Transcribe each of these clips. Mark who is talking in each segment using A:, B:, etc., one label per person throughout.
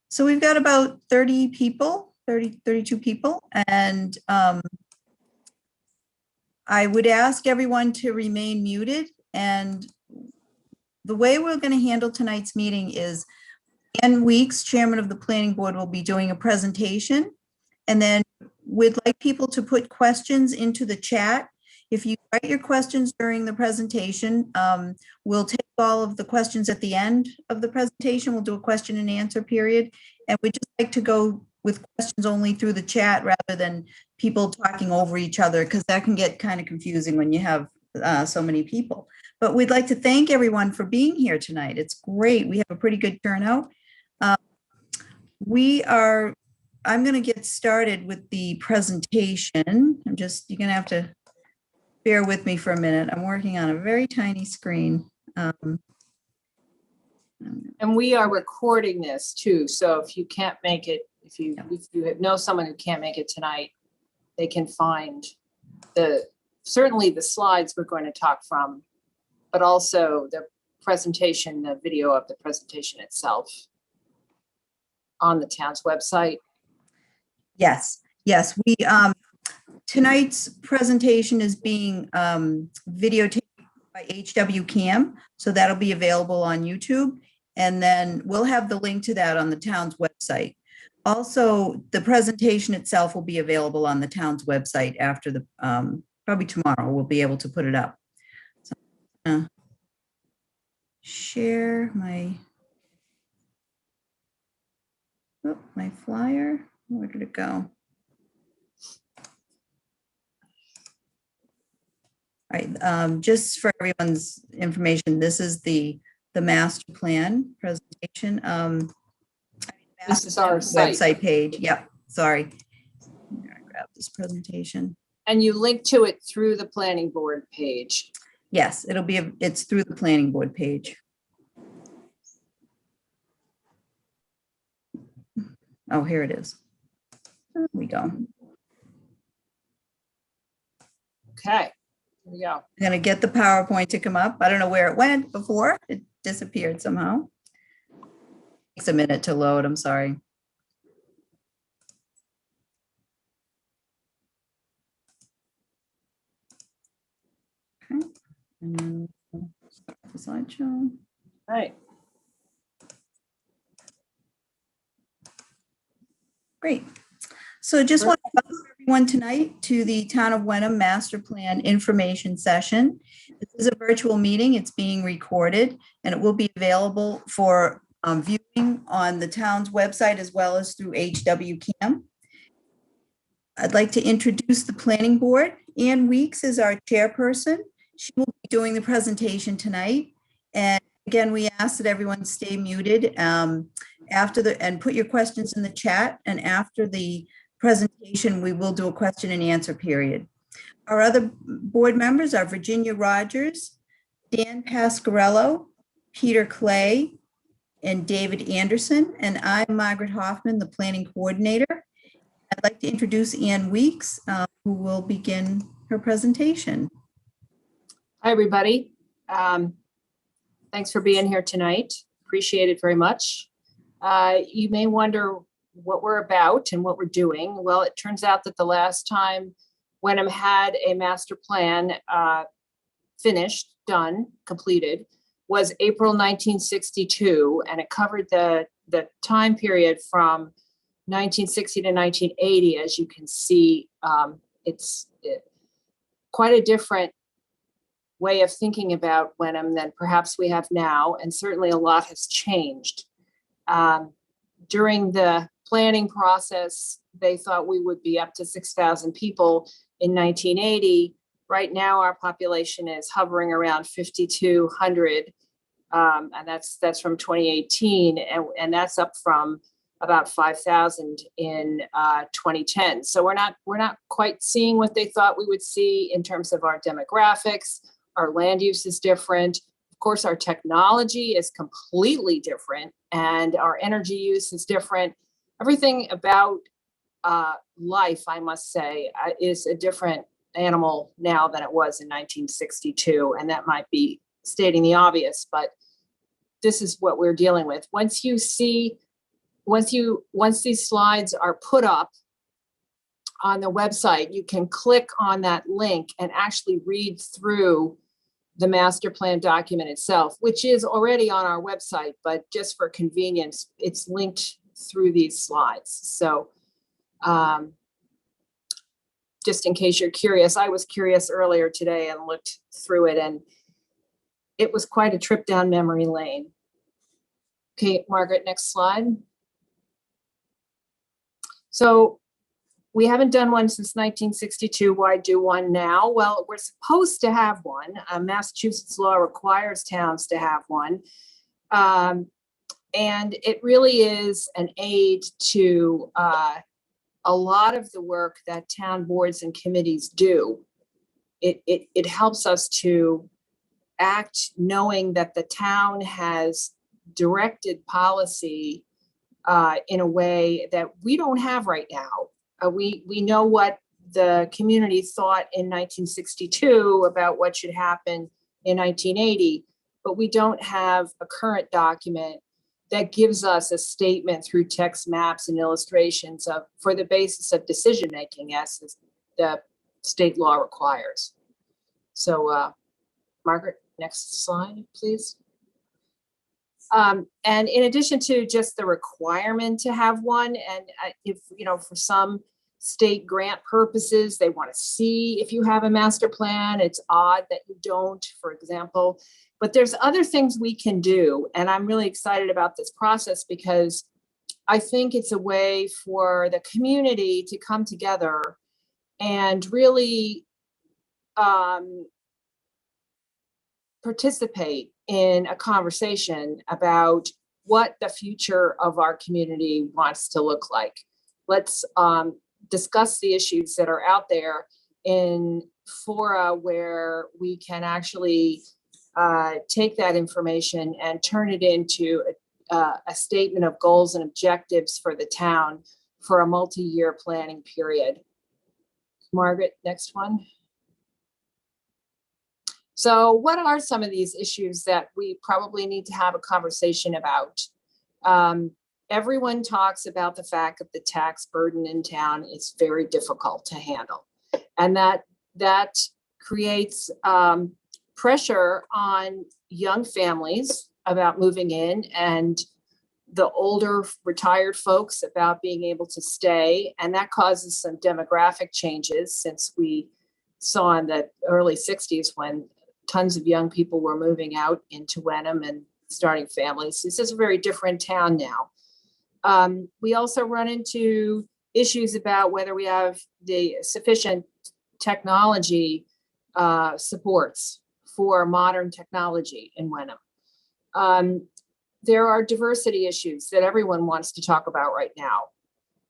A: So we've got about 30 people, 32 people, and I would ask everyone to remain muted. And the way we're going to handle tonight's meeting is Ann Weeks, Chairman of the Planning Board, will be doing a presentation. And then we'd like people to put questions into the chat. If you write your questions during the presentation, we'll take all of the questions at the end of the presentation. We'll do a question and answer period. And we just like to go with questions only through the chat rather than people talking over each other, because that can get kind of confusing when you have so many people. But we'd like to thank everyone for being here tonight. It's great. We have a pretty good turnout. I'm going to get started with the presentation. You're going to have to bear with me for a minute. I'm working on a very tiny screen.
B: And we are recording this too. So if you can't make it, if you know someone who can't make it tonight, they can find certainly the slides we're going to talk from, but also the presentation, the video of the presentation itself on the town's website.
A: Yes. We tonight's presentation is being videotaped by HW Cam, so that'll be available on YouTube, and then we'll have the link to that on the town's website. Also, the presentation itself will be available on the town's website after the probably tomorrow. We'll be able to put it up. So, share my flyer. Where did it go? All right, just for everyone's information, this is the master plan presentation.
B: This is our
A: website page. Yep, sorry. I'm gonna grab this presentation.
B: And you link to it through the planning board page.
A: Yes, it's through the planning board page. Oh, here it is. There we go.
B: Okay, here we go.
A: I'm gonna get the PowerPoint to come up. I don't know where it went before. It disappeared somehow. Takes a minute to load, I'm sorry. Okay, and then start the slideshow.
B: All right.
A: Great. So just want to welcome everyone tonight to the Town of Wenham Master Plan Information Session. This is a virtual meeting. It's being recorded, and it will be available for viewing on the town's website as well as through HW Cam. I'd like to introduce the planning board. Ann Weeks is our chairperson. She will be doing the presentation tonight. And again, we ask that everyone stay muted and put your questions in the chat. And after the presentation, we will do a question and answer period. Our other board members are Virginia Rogers, Dan Pasquarello, Peter Clay, and David Anderson. And I'm Margaret Hoffman, the planning coordinator. I'd like to introduce Ann Weeks, who will begin her presentation.
B: Hi, everybody. Thanks for being here tonight. Appreciate it very much. You may wonder what we're about and what we're doing. Well, it turns out that the last time Wenham had a master plan finished, done, completed, was April 1962, and it covered the time period from 1960 to 1980. As you can see, it's quite a different way of thinking about Wenham than perhaps we have now, and certainly a lot has changed. During the planning process, they thought we would be up to 6,000 people in 1980. Right now, our population is hovering around 5,200, and that's from 2018, and that's up from about 5,000 in 2010. So we're not quite seeing what they thought we would see in terms of our demographics. Our land use is different. Of course, our technology is completely different, and our energy use is different. Everything about life, I must say, is a different animal now than it was in 1962. And that might be stating the obvious, but this is what we're dealing with. Once you see once these slides are put up on the website, you can click on that link and actually read through the master plan document itself, which is already on our website, but just for convenience, it's linked through these slides. So just in case you're curious, I was curious earlier today and looked through it, and it was quite a trip down memory lane. Okay, Margaret, next slide. So we haven't done one since 1962. Why do one now? Well, we're supposed to have one. Massachusetts law requires towns to have one. And it really is an aid to a lot of the work that town boards and committees do. It helps us to act knowing that the town has directed policy in a way that we don't have right now. We know what the community thought in 1962 about what should happen in 1980, but we don't have a current document that gives us a statement through text maps and illustrations for the basis of decision making as the state law requires. So Margaret, next slide, please. And in addition to just the requirement to have one, and if, for some state grant purposes, they want to see if you have a master plan, it's odd that you don't, for example, but there's other things we can do. And I'm really excited about this process because I think it's a way for the community to come together and really participate in a conversation about what the future of our community wants to look like. Let's discuss the issues that are out there in fora where we can actually take that information and turn it into a statement of goals and objectives for the town for a multi-year planning period. Margaret, next one. So what are some of these issues that we probably need to have a conversation about? Everyone talks about the fact that the tax burden in town is very difficult to handle. And that creates pressure on young families about moving in, and the older retired folks about being able to stay. And that causes some demographic changes, since we saw in the early 60s when tons of young people were moving out into Wenham and starting families. This is a very different town now. We also run into issues about whether we have the sufficient technology supports for modern technology in Wenham. There are diversity issues that everyone wants to talk about right now.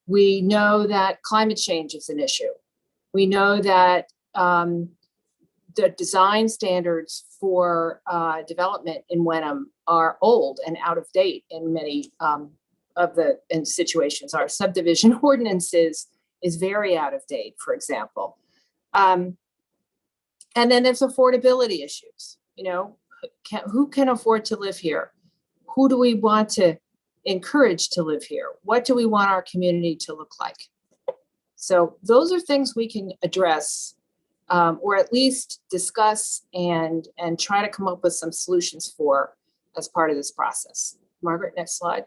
B: We know that climate change is an issue. We know that the design standards for development in Wenham are old and out of date in many of the situations. Our subdivision ordinances is very out of date, for example. And then there's affordability issues. Who can afford to live here? Who do we want to encourage to live here? What do we want our community to look like? So those are things we can address, or at least discuss and try to come up with some solutions for as part of this process. Margaret, next slide.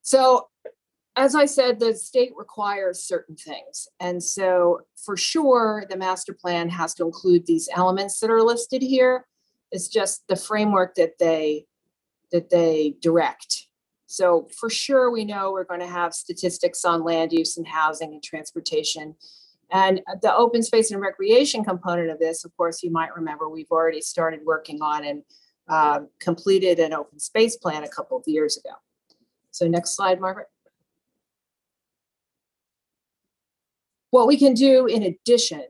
B: So as I said, the state requires certain things. And so for sure, the master plan has to include these elements that are listed here. It's just the framework that they direct. So for sure, we know we're going to have statistics on land use and housing and transportation. And the open space and recreation component of this, of course, you might remember we've already started working on and completed an open space plan a couple of years ago. So next slide, Margaret. What we can do in addition,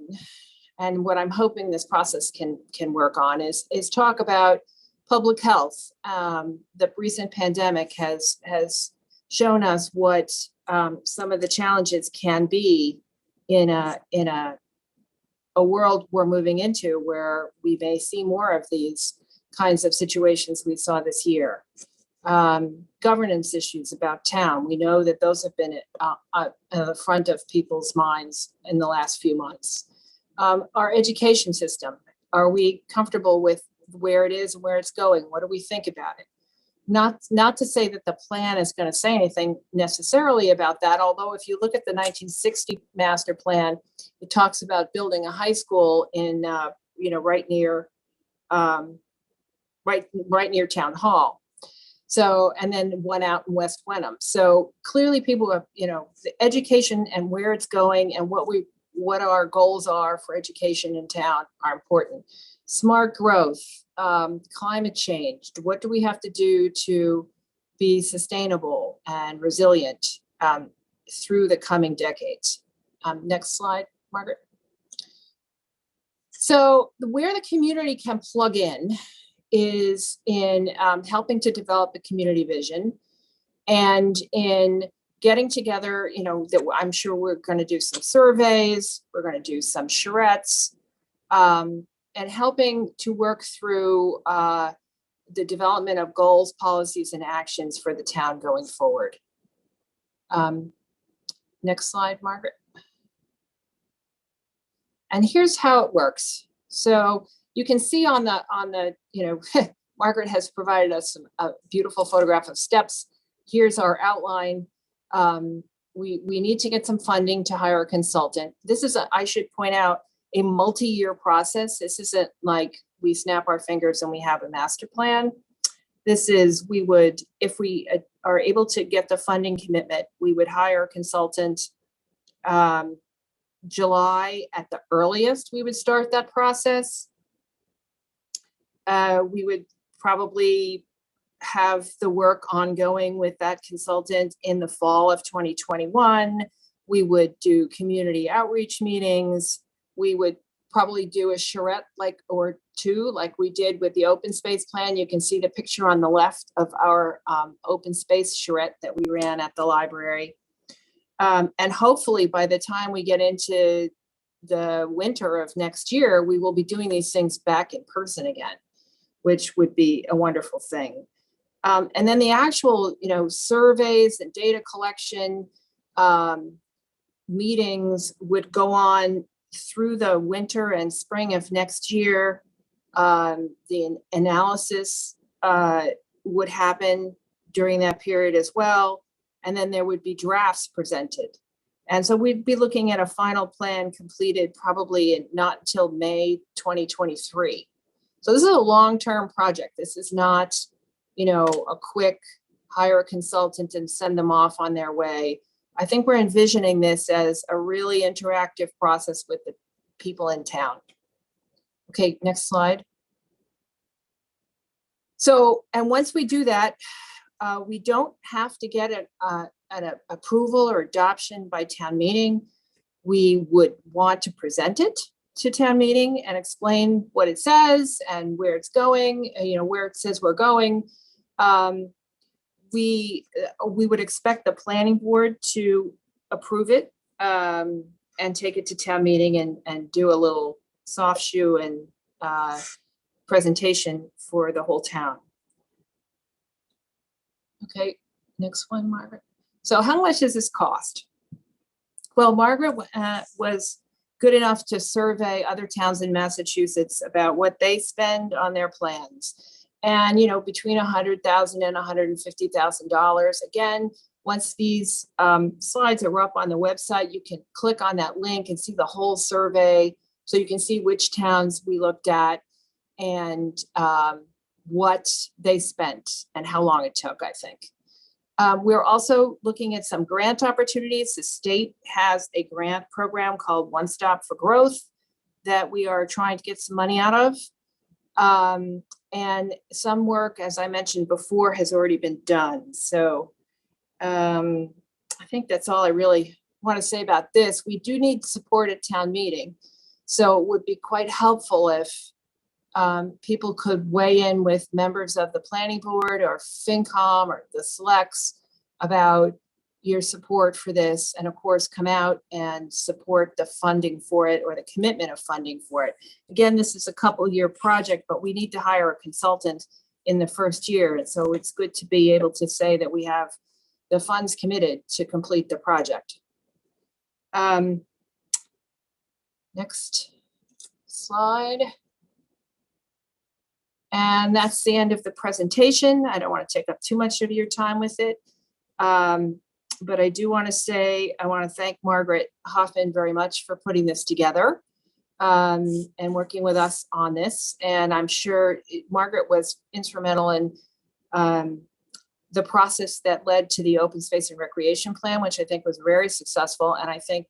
B: and what I'm hoping this process can work on, is talk about public health. The recent pandemic has shown us what some of the challenges can be in a world we're moving into, where we may see more of these kinds of situations we saw this year. governance issues about town. We know that those have been at the front of people's minds in the last few months. Our education system, are we comfortable with where it is and where it's going? What do we think about it? Not to say that the plan is going to say anything necessarily about that, although if you look at the 1960 master plan, it talks about building a high school in, right near town hall. So, and then one out in West Wenham. So clearly people have, the education and where it's going and what our goals are for education in town are important. Smart growth, climate change. What do we have to do to be sustainable and resilient through the coming decades? Next slide, Margaret. So where the community can plug in is in helping to develop a community vision and in getting together, that I'm sure we're going to do some surveys, we're going to do some charrettes, and helping to work through the development of goals, policies, and actions for the town going forward. Next slide, Margaret. And here's how it works. So you can see on the Margaret has provided us a beautiful photograph of steps. Here's our outline. We need to get some funding to hire a consultant. This is, I should point out, a multi-year process. This isn't like we snap our fingers and we have a master plan. This is, if we are able to get the funding commitment, we would hire a consultant. July at the earliest, we would start that process. We would probably have the work ongoing with that consultant in the fall of 2021. We would do community outreach meetings. We would probably do a charrette or two, like we did with the open space plan. You can see the picture on the left of our open space charrette that we ran at the library. And hopefully by the time we get into the winter of next year, we will be doing these things back in person again, which would be a wonderful thing. And then the actual, surveys and data collection meetings would go on through the winter and spring of next year. The analysis would happen during that period as well. And then there would be drafts presented. And so we'd be looking at a final plan completed probably not until May 2023. So this is a long-term project. This is not, a quick hire a consultant and send them off on their way. I think we're envisioning this as a really interactive process with the people in town. Okay, next slide. So, and once we do that, we don't have to get an approval or adoption by town meeting. We would want to present it to town meeting and explain what it says and where it's going, where it says we're going. We would expect the planning board to approve it and take it to town meeting and do a little soft shoe and presentation for the whole town. Okay, next one, Margaret. So how much does this cost? Well, Margaret was good enough to survey other towns in Massachusetts about what they spend on their plans. And, between $100,000 and $150,000. Again, once these slides are up on the website, you can click on that link and see the whole survey. So you can see which towns we looked at and what they spent and how long it took, I think. We're also looking at some grant opportunities. The state has a grant program called One Stop for Growth that we are trying to get some money out of. And some work, as I mentioned before, has already been done. So I think that's all I really want to say about this. We do need support at town meeting. So it would be quite helpful if people could weigh in with members of the planning board or FinCom or the selects about your support for this, and of course come out and support the funding for it or the commitment of funding for it. Again, this is a couple-year project, but we need to hire a consultant in the first year. And so it's good to be able to say that we have the funds committed to complete the project. Next slide. And that's the end of the presentation. I don't want to take up too much of your time with it. But I do want to say, I want to thank Margaret Hoffman very much for putting this together and working with us on this. And I'm sure Margaret was instrumental in the process that led to the open space and recreation plan, which I think was very successful. And I think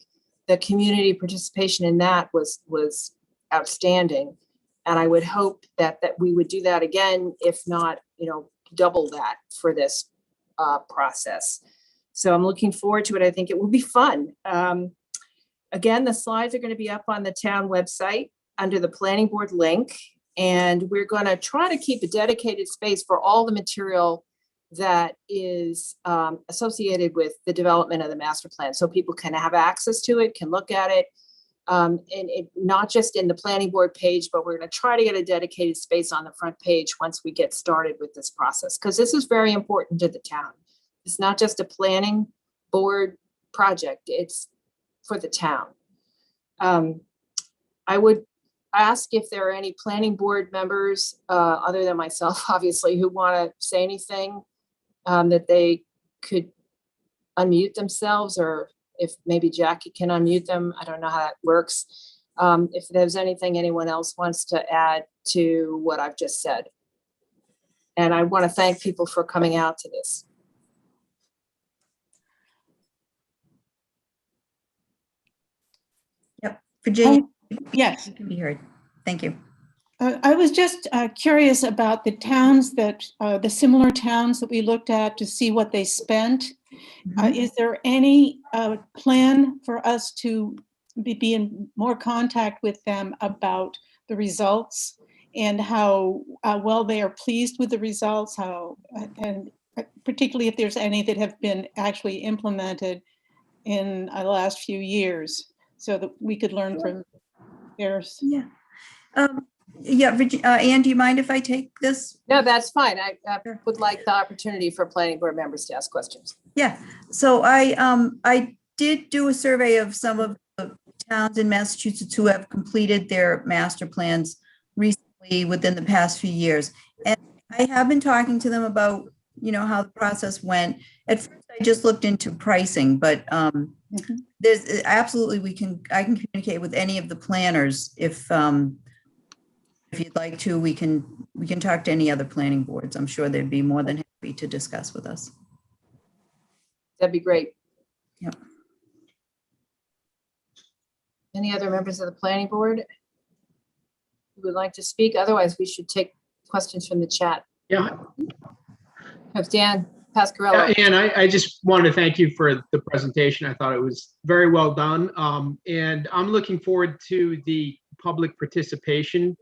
B: the community participation in that was outstanding. And I would hope that we would do that again, if not, double that for this process. So I'm looking forward to it. I think it will be fun. Again, the slides are going to be up on the town website under the planning board link. And we're going to try to keep a dedicated space for all the material that is associated with the development of the master plan. So people can have access to it, can look at it. And it not just in the planning board page, but we're going to try to get a dedicated space on the front page once we get started with this process, because this is very important to the town. It's not just a planning board project, it's for the town. I would ask if there are any planning board members, other than myself, obviously, who want to say anything, that they could unmute themselves, or if maybe Jackie can unmute them. I don't know how that works. If there's anything anyone else wants to add to what I've just said. And I want to thank people for coming out to this.
A: Yep, Virginia,
C: Yes.
A: you can be heard. Thank you.
C: I was just curious about the towns that, the similar towns that we looked at to see what they spent. Is there any plan for us to be in more contact with them about the results and how well they are pleased with the results, and particularly if there's any that have been actually implemented in the last few years, so that we could learn from theirs?
A: Yeah. Yeah, Anne, do you mind if I take this?
B: No, that's fine. I would like the opportunity for planning board members to ask questions.
A: Yeah, so I did do a survey of some of the towns in Massachusetts who have completed their master plans recently within the past few years. And I have been talking to them about, how the process went. At first, I just looked into pricing, but there's absolutely, I can communicate with any of the planners if you'd like to. We can talk to any other planning boards. I'm sure they'd be more than happy to discuss with us.
B: That'd be great.
A: Yep.
B: Any other members of the planning board who would like to speak? Otherwise, we should take questions from the chat.
D: Yeah,
B: Have Dan Pasquarello.
D: and I just wanted to thank you for the presentation. I thought it was very well done. And I'm looking forward to the public participation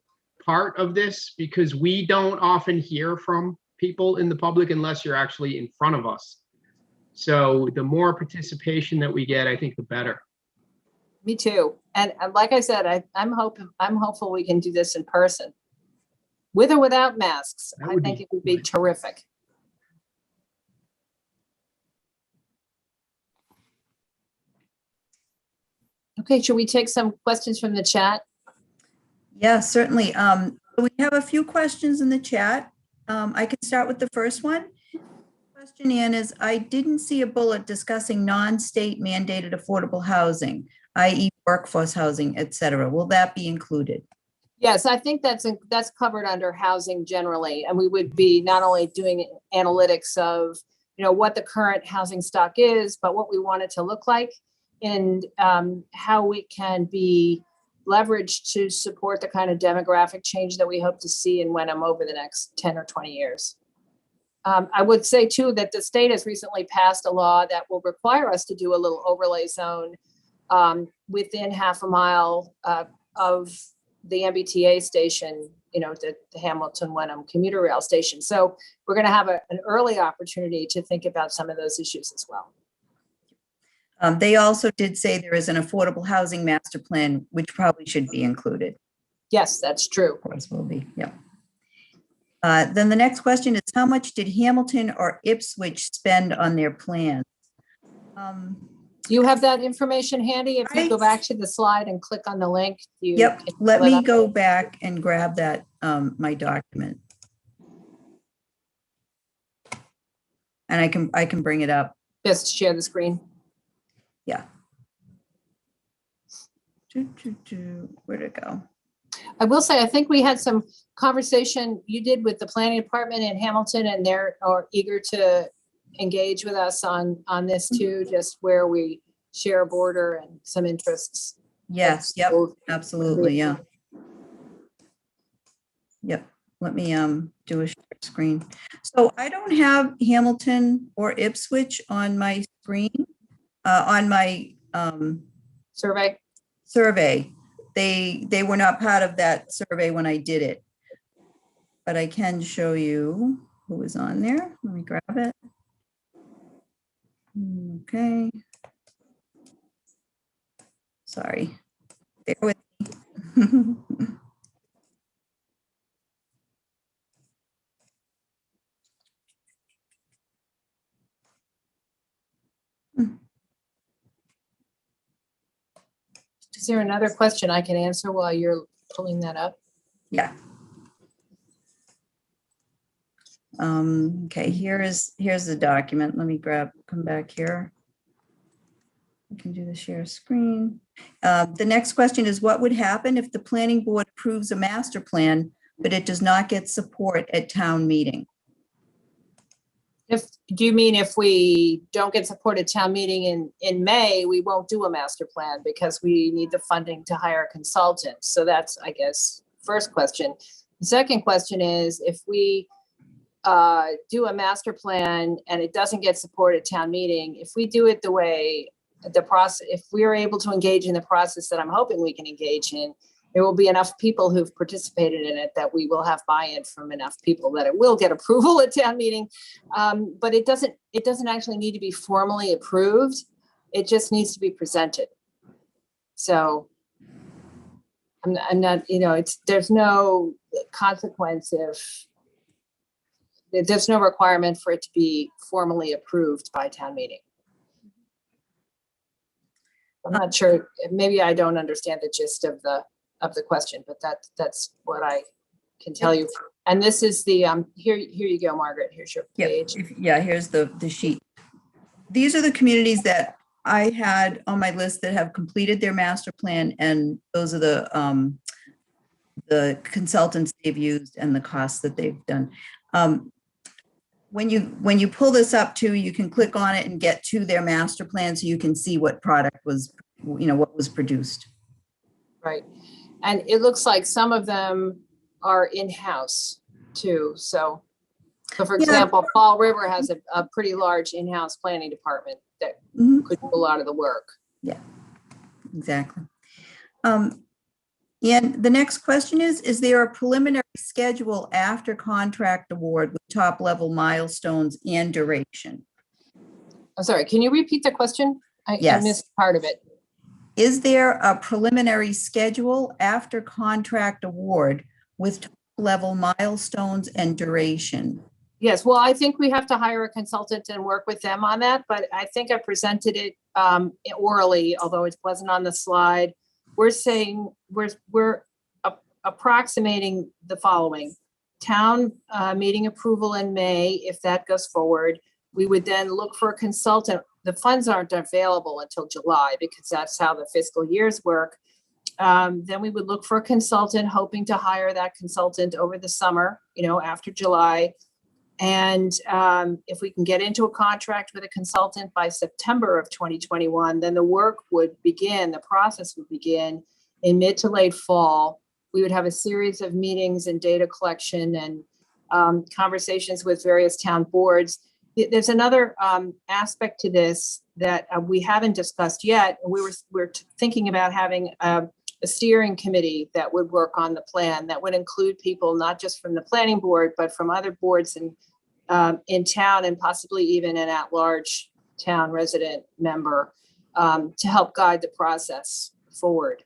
D: part of this, because we don't often hear from people in the public unless you're actually in front of us. So the more participation that we get, I think the better.
B: Me too. And like I said, I'm hopeful we can do this in person, with or without masks. I think it would be terrific. Okay, should we take some questions from the chat?
A: Yeah, certainly. We have a few questions in the chat. I can start with the first one. Question, Ann, is I didn't see a bullet discussing non-state mandated affordable housing, i.e. workforce housing, et cetera. Will that be included?
B: Yes, I think that's covered under housing generally, and we would be not only doing analytics of what the current housing stock is, but what we want it to look like, and how we can be leveraged to support the kind of demographic change that we hope to see in Wenham over the next 10 or 20 years. I would say too that the state has recently passed a law that will require us to do a little overlay zone within half a mile of the MBTA station, the Hamilton Wenham commuter rail station. So we're going to have an early opportunity to think about some of those issues as well.
A: They also did say there is an affordable housing master plan, which probably should be included.
B: Yes, that's true.
A: Of course will be, yeah. Then the next question is, how much did Hamilton or Ipswich spend on their plans?
B: Do you have that information handy? If you go
A: I-
B: back to the slide and click on the link, you.
A: Yep,
B: can
A: let
B: pull it
A: me
B: up.
A: go back and grab that, my document. And I can bring it up.
B: Just share the screen.
A: Yeah. Where'd it go?
B: I will say, I think we had some conversation you did with the planning department in Hamilton, and they're eager to engage with us on this too, just where we share a border and some interests.
A: Yes, yep,
B: Both.
A: absolutely, yeah. Yep, let me do a share screen. So I don't have Hamilton or Ipswich on my screen, on my
B: Survey.
A: survey. They were not part of that survey when I did it. But I can show you who was on there. Let me grab it. Okay. Sorry. Bear with me.
B: Is there another question I can answer while you're pulling that up?
A: Yeah. Okay, here's the document. Let me come back here. I can do the share screen. The next question is, what would happen if the planning board approves a master plan, but it does not get support at town meeting?
B: Do you mean if we don't get support at town meeting in May, we won't do a master plan because we need the funding to hire a consultant? So that's, I guess, first question. The second question is, if we do a master plan and it doesn't get support at town meeting, if we do it the way the process, if we're able to engage in the process that I'm hoping we can engage in, there will be enough people who've participated in it that we will have buy-in from enough people that it will get approval at town meeting. But it doesn't actually need to be formally approved. It just needs to be presented. So I'm not, there's no consequence there's no requirement for it to be formally approved by town meeting. I'm not sure, maybe I don't understand the gist of the question, but that's what I can tell you. And this is the, here you go, Margaret, here's your page.
A: Yeah, here's the sheet. These are the communities that I had on my list that have completed their master plan, and those are the consultants they've used and the costs that they've done. When you pull this up too, you can click on it and get to their master plan so you can see what product was, what was produced.
B: Right. And it looks like some of them are in-house too. So for example, Fall River has a pretty large in-house planning department that could do a lot of the work.
A: Yeah, exactly. And the next question is there a preliminary schedule after contract award with top level milestones and duration?
B: I'm sorry, can you repeat the question? I missed part of it.
A: Is there a preliminary schedule after contract award with top level milestones and duration?
B: Yes, well, I think we have to hire a consultant and work with them on that, but I think I presented it orally, although it wasn't on the slide. We're saying we're approximating the following: town meeting approval in May. If that goes forward, we would then look for a consultant. The funds aren't available until July because that's how the fiscal years work. Then we would look for a consultant, hoping to hire that consultant over the summer, after July. And if we can get into a contract with a consultant by September of 2021, then the work would begin, the process would begin in mid to late fall. We would have a series of meetings and data collection and conversations with various town boards. There's another aspect to this that we haven't discussed yet. We're thinking about having a steering committee that would work on the plan, that would include people not just from the planning board, but from other boards in town, and possibly even an at-large town resident member to help guide the process forward.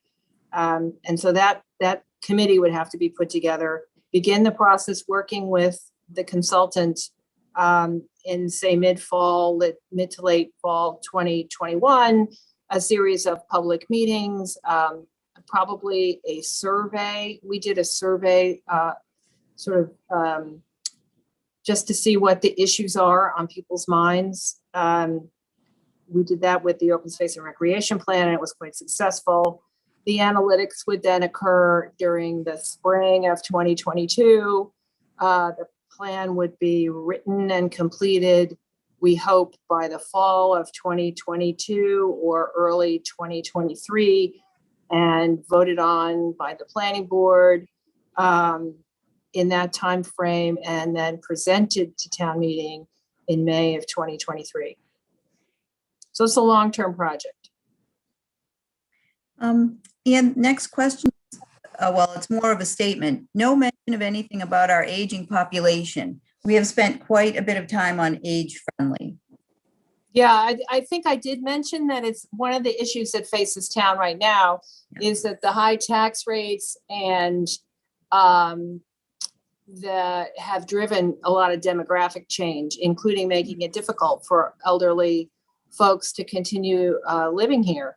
B: And so that committee would have to be put together. begin the process working with the consultant in, say, mid-fall, mid to late fall 2021, a series of public meetings, probably a survey. We did a survey just to see what the issues are on people's minds. We did that with the open space and recreation plan, and it was quite successful. The analytics would then occur during the spring of 2022. The plan would be written and completed, we hope, by the fall of 2022 or early 2023, and voted on by the planning board in that time frame, and then presented to town meeting in May of 2023. So it's a long-term project.
A: And next question, well, it's more of a statement. No mention of anything about our aging population. We have spent quite a bit of time on age friendly.
B: Yeah, I think I did mention that it's one of the issues that faces town right now is that the high tax rates and that have driven a lot of demographic change, including making it difficult for elderly folks to continue living here.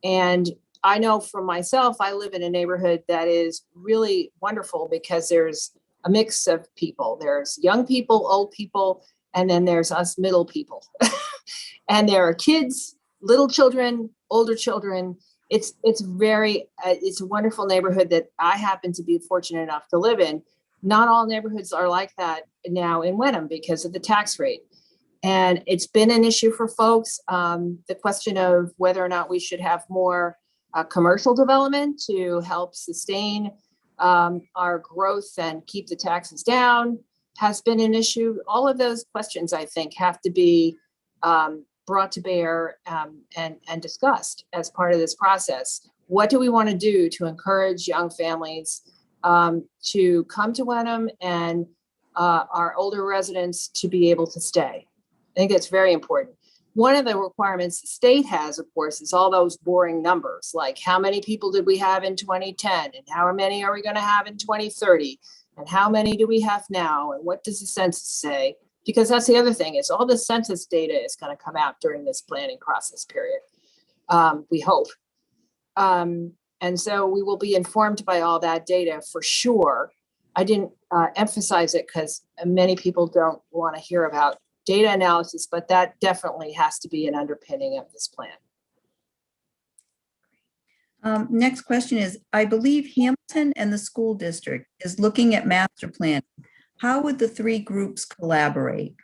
B: And I know for myself, I live in a neighborhood that is really wonderful because there's a mix of people. There's young people, old people, and then there's us middle people. And there are kids, little children, older children. It's a wonderful neighborhood that I happen to be fortunate enough to live in. Not all neighborhoods are like that now in Wenham because of the tax rate. And it's been an issue for folks. The question of whether or not we should have more commercial development to help sustain our growth and keep the taxes down has been an issue. All of those questions, I think, have to be brought to bear and discussed as part of this process. What do we want to do to encourage young families to come to Wenham and our older residents to be able to stay? I think that's very important. One of the requirements the state has, of course, is all those boring numbers, like how many people did we have in 2010 and how many are we going to have in 2030 and how many do we have now and what does the census say? Because that's the other thing, is all the census data is going to come out during this planning process period, we hope. And so we will be informed by all that data for sure. I didn't emphasize it because many people don't want to hear about data analysis, but that definitely has to be an underpinning of this plan.
A: Next question is, I believe Hamilton and the school district is looking at master plan. How would the three groups collaborate?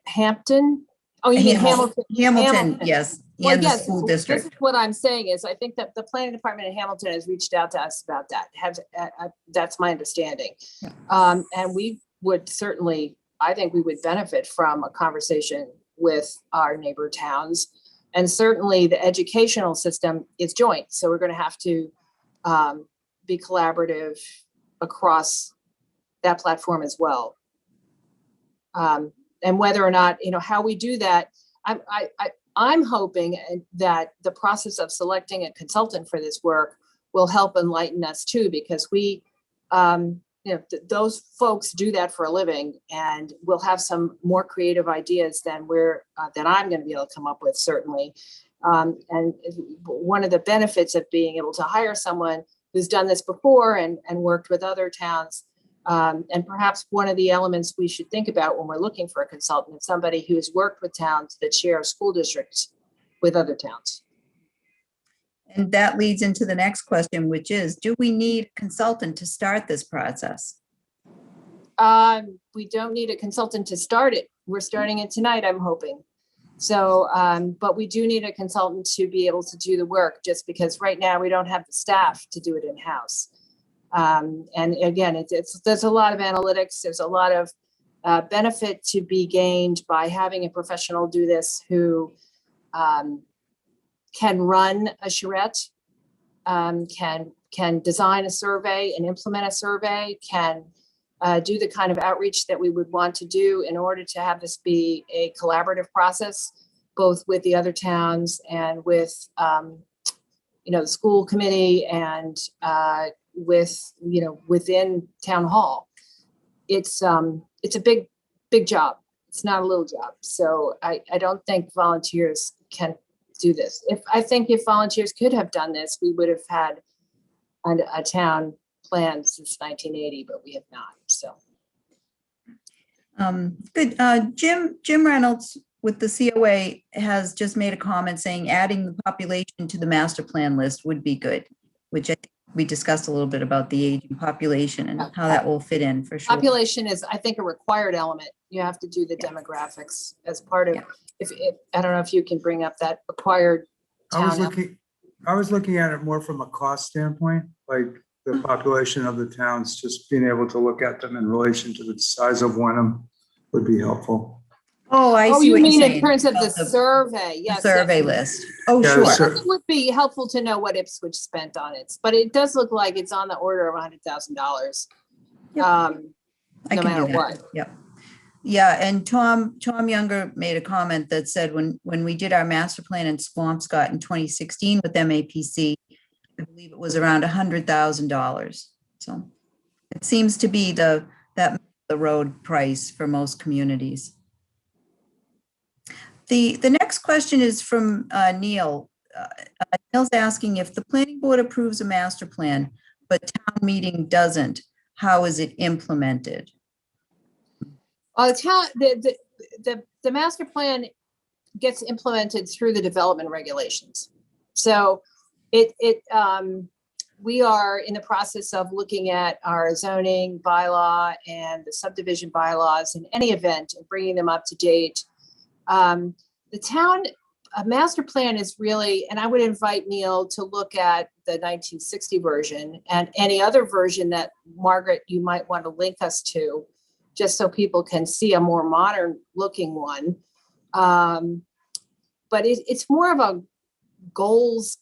B: Hampton? Oh, you mean Hamilton?
A: Hamilton, yes,
B: Well,
A: and the
B: yes,
A: school
B: this
A: district.
B: is what I'm saying is I think that the planning department in Hamilton has reached out to us about that. That's my understanding.
A: Yeah.
B: And we would certainly, I think we would benefit from a conversation with our neighbor towns. And certainly the educational system is joint. So we're going to have to be collaborative across that platform as well. And whether or not, how we do that, I'm hoping that the process of selecting a consultant for this work will help enlighten us too, because we, those folks do that for a living, and we'll have some more creative ideas than I'm going to be able to come up with, certainly. And one of the benefits of being able to hire someone who's done this before and worked with other towns, and perhaps one of the elements we should think about when we're looking for a consultant is somebody who has worked with towns that share school districts with other towns.
A: And that leads into the next question, which is, do we need a consultant to start this process?
B: We don't need a consultant to start it. We're starting it tonight, I'm hoping. So, but we do need a consultant to be able to do the work, just because right now we don't have the staff to do it in-house. And again, there's a lot of analytics. There's a lot of benefit to be gained by having a professional do this who can run a charrette, can design a survey and implement a survey, can do the kind of outreach that we would want to do in order to have this be a collaborative process, both with the other towns and with the school committee and within town hall. It's a big job. It's not a little job. So I don't think volunteers can do this. I think if volunteers could have done this, we would have had a town plan since 1980, but we have not. So.
A: Good. Jim Reynolds with the COA has just made a comment saying adding the population to the master plan list would be good, which I think we discussed a little bit about the aging population and how that will fit in for sure.
B: Population is, I think, a required element. You have to do the demographics as part of,
A: Yeah.
B: if I don't know if you can bring up that required
E: I was
B: town.
E: looking at it more from a cost standpoint, like the population of the towns, just being able to look at them in relation to the size of Wenham would be helpful.
A: Oh, I
B: Oh,
A: see
B: you
A: what you're
B: mean
A: saying.
B: in terms of the
A: about the
B: survey? Yes.
A: survey
B: yes.
A: list. Oh,
E: Yeah,
A: sure.
E: sure.
B: It would be helpful to know what Ipswich spent on it, but it does look like it's on the order of $100,000.
A: Yep.
B: No
A: I can
B: matter
A: do that.
B: what.
A: Yep. Yeah, and Tom Younger made a comment that said when we did our master plan in Swampscott in 2016 with MAPC, I believe it was around $100,000. So it seems to be the road price for most communities. The next question is from Neil. Neil's asking if the planning board approves a master plan, but town meeting doesn't, how is it implemented?
B: The master plan gets implemented through the development regulations. So we are in the process of looking at our zoning bylaw and the subdivision bylaws in any event and bringing them up to date. The town master plan is really, and I would invite Neil to look at the 1960 version and any other version that Margaret, you might want to link us to, just so people can see a more modern looking one. But it's more of a goals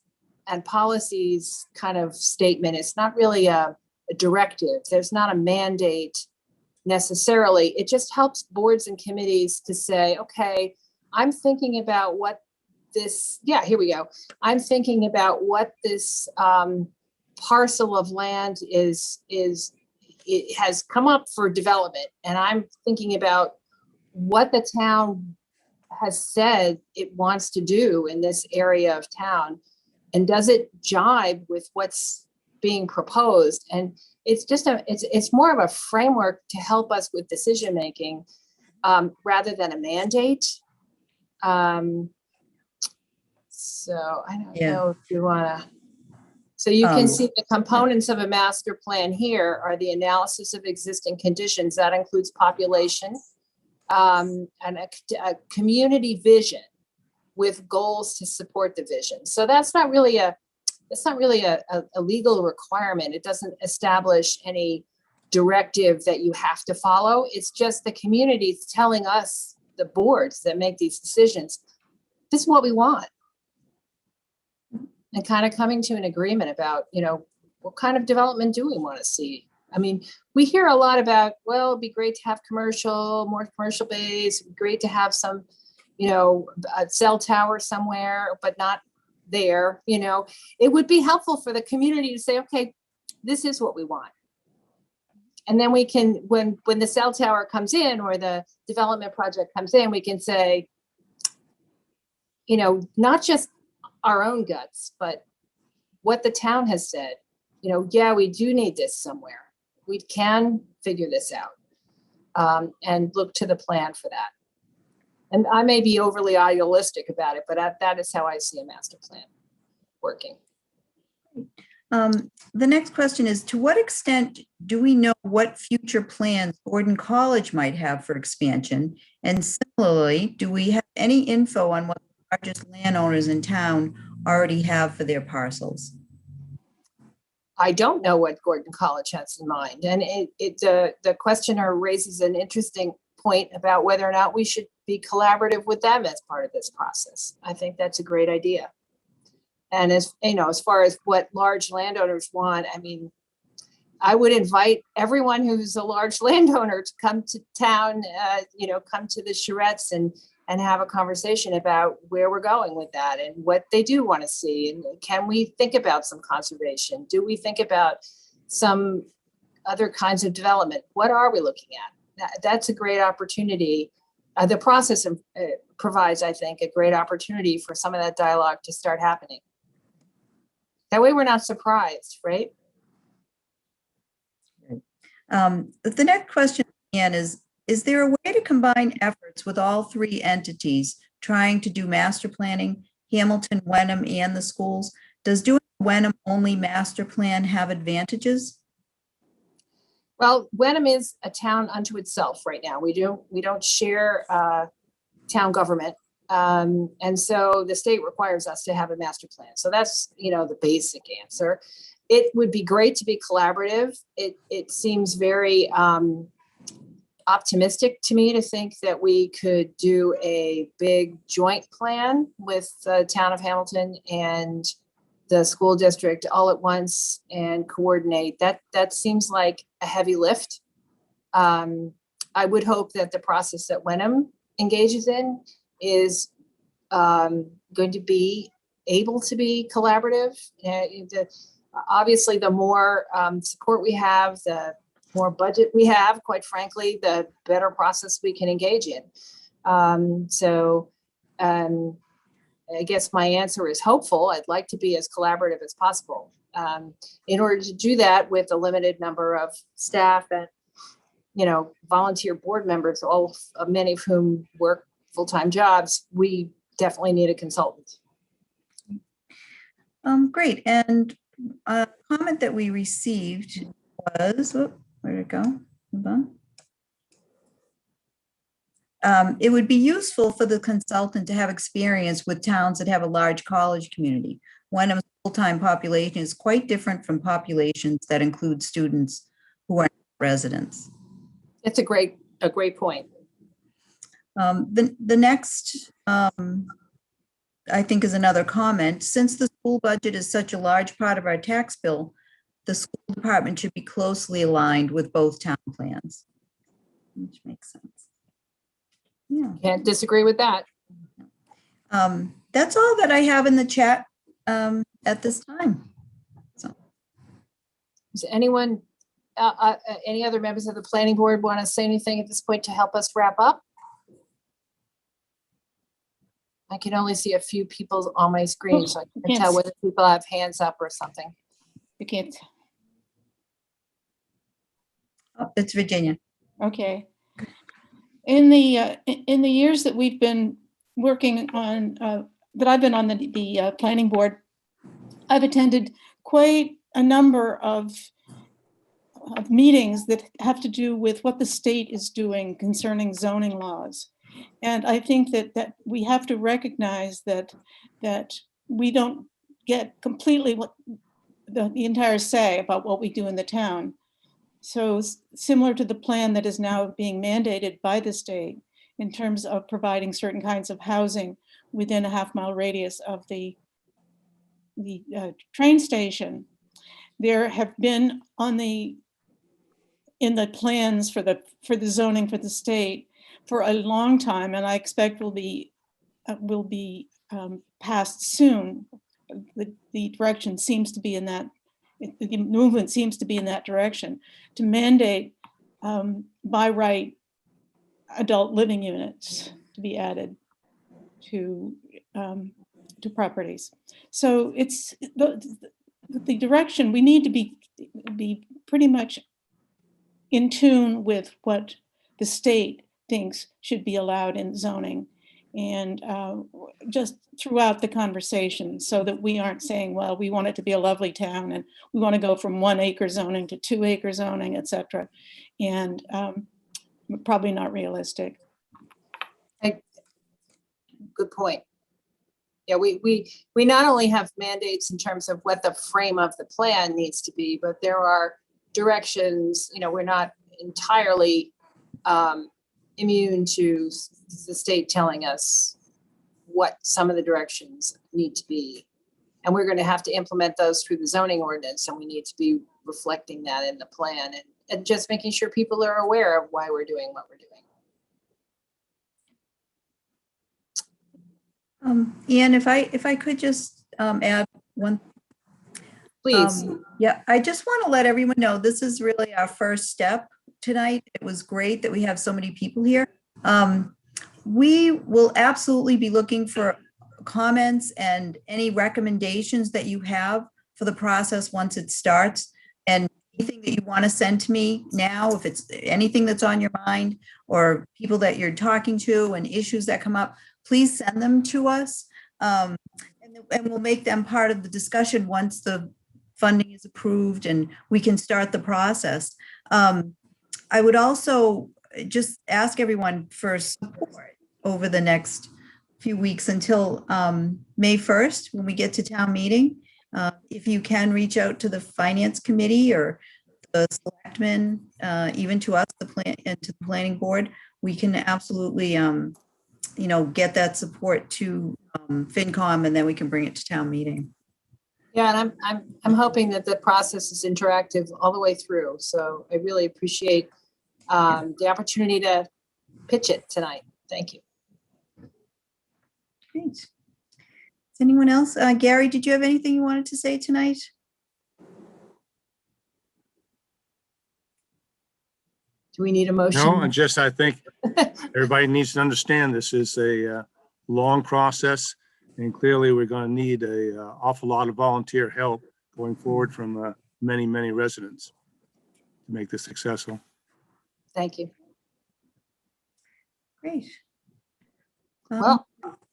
B: and policies kind of statement. It's not really a directive. There's not a mandate necessarily. It just helps boards and committees to say, okay, I'm thinking about what this, here we go. I'm thinking about what this parcel of land it has come up for development. And I'm thinking about what the town has said it wants to do in this area of town. And does it jibe with what's being proposed? And it's just it's more of a framework to help us with decision making rather than a mandate. So I don't know if you want to. So you can see the components of a master plan here are the analysis of existing conditions. That includes population and a community vision with goals to support the vision. So that's not really a legal requirement. It doesn't establish any directive that you have to follow. It's just the community telling us, the boards that make these decisions, this is what we want. And kind of coming to an agreement about, what kind of development do we want to see? I mean, we hear a lot about, well, it'd be great to have more commercial base, great to have some, a cell tower somewhere, but not there, It would be helpful for the community to say, okay, this is what we want. And then we can, when the cell tower comes in or the development project comes in, we can say, not just our own guts, but what the town has said, we do need this somewhere. We can figure this out and look to the plan for that. And I may be overly idealistic about it, but that is how I see a master plan working.
A: The next question is, to what extent do we know what future plans Gordon College might have for expansion? And similarly, do we have any info on what the largest landowners in town already have for their parcels?
B: I don't know what Gordon College has in mind. And the questioner raises an interesting point about whether or not we should be collaborative with them as part of this process. I think that's a great idea. And as far as what large landowners want, I mean, I would invite everyone who's a large landowner to come to town, come to the charrettes and have a conversation about where we're going with that and what they do want to see. And can we think about some conservation? Do we think about some other kinds of development. What are we looking at? That's a great opportunity. The process provides, I think, a great opportunity for some of that dialogue to start happening. That way we're not surprised, right?
A: The next question, Ann, is there a way to combine efforts with all three entities trying to do master planning, Hamilton, Wenham, and the schools? Does doing Wenham only master plan have advantages?
B: Well, Wenham is a town unto itself right now. We don't share town government. And so the state requires us to have a master plan. So that's, the basic answer. It would be great to be collaborative. It seems very optimistic to me to think that we could do a big joint plan with the town of Hamilton and the school district all at once and coordinate. That seems like a heavy lift. I would hope that the process that Wenham engages in is going to be able to be collaborative. Obviously, the more support we have, the more budget we have, quite frankly, the better process we can engage in. I guess my answer is hopeful. I'd like to be as collaborative as possible. In order to do that with a limited number of staff and, volunteer board members, many of whom work full-time jobs, we definitely need a consultant.
A: Great. And a comment that we received was, where did it go? Hold on. It would be useful for the consultant to have experience with towns that have a large college community. Wenham's full-time population is quite different from populations that include students who are residents.
B: It's a great point.
A: The next, I think, is another comment. Since the school budget is such a large part of our tax bill, the school department should be closely aligned with both town plans, which makes sense. Yeah.
B: Can't disagree with that.
A: That's all that I have in the chat at this time. So,
B: Does anyone, any other members of the planning board want to say anything at this point to help us wrap up? I can only see a few people on my screen, so I can't tell whether people have hands up or something.
C: You can't.
A: oh, it's Virginia.
C: Okay. In the years that we've been working on, that I've been on the planning board, I've attended quite a number of meetings that have to do with what the state is doing concerning zoning laws. And I think that we have to recognize that we don't get completely what the entire say about what we do in the town. So similar to the plan that is now being mandated by the state in terms of providing certain kinds of housing within a half-mile radius of the train station, there have been in the plans for the zoning for the state for a long time, and I expect will be passed soon. The direction seems to be in that. The movement seems to be in that direction to mandate by right adult living units to be added to properties. So it's the direction we need to be pretty much in tune with what the state thinks should be allowed in zoning, and just throughout the conversation, so that we aren't saying, well, we want it to be a lovely town and we want to go from 1 acre zoning to 2 acre zoning, etc. And probably not realistic.
B: Good point. Yeah, we not only have mandates in terms of what the frame of the plan needs to be, but there are directions. We're not entirely immune to the state telling us what some of the directions need to be. And we're going to have to implement those through the zoning ordinance, and we need to be reflecting that in the plan and just making sure people are aware of why we're doing what we're doing.
A: Ian, if I could just add one.
B: Please.
A: Yeah, I just want to let everyone know, this is really our first step tonight. It was great that we have so many people here. We will absolutely be looking for comments and any recommendations that you have for the process once it starts. And anything that you want to send to me now, if it's anything that's on your mind or people that you're talking to and issues that come up, please send them to us. And we'll make them part of the discussion once the funding is approved and we can start the process. I would also just ask everyone for support over the next few weeks until May 1st, when we get to town meeting. If you can reach out to the finance committee or the selectmen, even to us, and to the planning board, we can absolutely, get that support to FinCom, and then we can bring it to town meeting.
B: Yeah, and I'm hoping that the process is interactive all the way through. So I really appreciate the opportunity to pitch it tonight. Thank you.
A: Great. Is anyone else? Gary, did you have anything you wanted to say tonight?
B: Do we need a motion?
F: No, and just, I think everybody needs to understand this is a long process. And clearly, we're going to need a awful lot of volunteer help going forward from many, many residents to make this successful.
B: Thank you.
A: Great.
B: Well,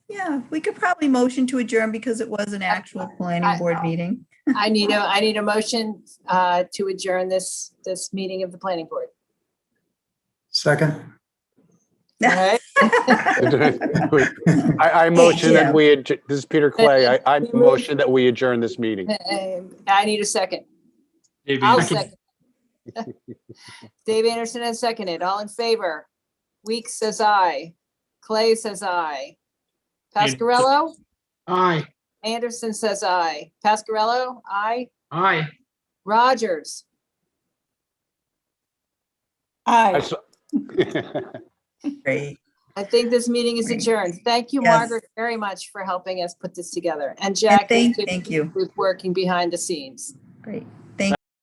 A: Yeah, we could probably motion to adjourn because it was an actual planning board meeting.
B: I need a motion to adjourn this meeting of the planning board.
E: Second.
B: All right.
G: I motion
A: Jim.
G: that this is Peter Clay. I motion that we adjourn this meeting.
B: I need a second.
D: Dave
B: I'll
D: Anderson.
B: second. Dave Anderson has seconded. All in favor? Weeks says aye. Clay says aye. Pascarello?
D: Aye,
B: Anderson says aye. Pascarello? Aye.
D: aye.
B: Rogers?
C: Aye.
A: Great.
B: I think this meeting is adjourned. Thank you,
A: Yes.
B: Margaret, very much for helping us put this together. And Jack,
A: Thank you.
B: who's working behind the scenes.
A: Great.